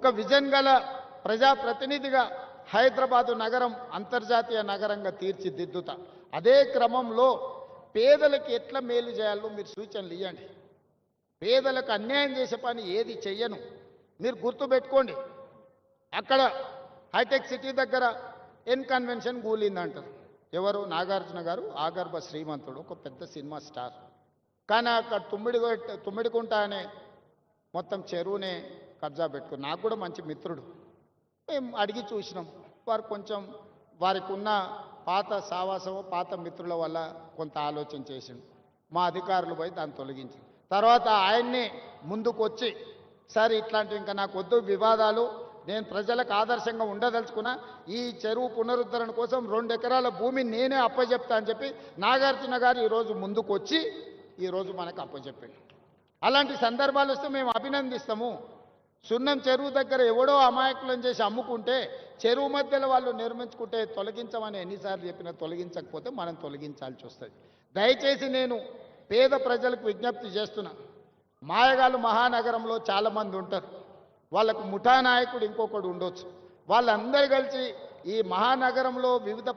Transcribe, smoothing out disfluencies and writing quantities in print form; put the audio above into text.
ఒక విజన్ గల ప్రజాప్రతినిధిగా హైదరాబాదు నగరం అంతర్జాతీయ నగరంగా తీర్చిదిద్దుతా. అదే క్రమంలో పేదలకు ఎట్లా మేలు చేయాలో మీరు సూచనలు ఇవ్వండి. పేదలకు అన్యాయం చేసే పని ఏది చెయ్యను. మీరు గుర్తుపెట్టుకోండి. అక్కడ హైటెక్ సిటీ దగ్గర ఎన్ కన్వెన్షన్ కూలిందంటారు. ఎవరు? నాగార్జున గారు ఆగర్భ శ్రీమంతుడు, ఒక పెద్ద సినిమా స్టార్. కానీ అక్కడ తుమ్మిడికుంట అనే మొత్తం చెరువునే కబ్జా పెట్టుకుని, నాకు కూడా మంచి మిత్రుడు. మేము అడిగి చూసినాం. వారు కొంచెం వారికి ఉన్న పాత సావాసము పాత మిత్రుల వల్ల కొంత ఆలోచన చేసిండు. మా అధికారులు పోయి దాన్ని తొలగించింది. తర్వాత ఆయన్నే ముందుకు వచ్చి, సార్ ఇట్లాంటివి ఇంకా నాకు వద్దు వివాదాలు, నేను ప్రజలకు ఆదర్శంగా ఉండదలుచుకున్నా, ఈ చెరువు పునరుద్ధరణ కోసం 2 ఎకరాల భూమిని నేనే అప్పచెప్తా అని చెప్పి నాగార్జున గారు ఈరోజు ముందుకు వచ్చి ఈరోజు మనకు అప్పచెప్పాడు. అలాంటి సందర్భాలు వస్తే మేము అభినందిస్తాము. సున్నం చెరువు దగ్గర ఎవడో అమాయకులను చేసి అమ్ముకుంటే చెరువు మధ్యలో వాళ్ళు నిర్మించుకుంటే తొలగించమని ఎన్నిసార్లు చెప్పినా తొలగించకపోతే మనం తొలగించాల్సి వస్తుంది. దయచేసి నేను పేద ప్రజలకు విజ్ఞప్తి చేస్తున్నా. మాయగాళ్ళు మహానగరంలో చాలామంది ఉంటారు. వాళ్ళకు ముఠా నాయకుడు ఇంకొకడు ఉండొచ్చు. వాళ్ళందరూ కలిసి ఈ మహానగరంలో వివిధ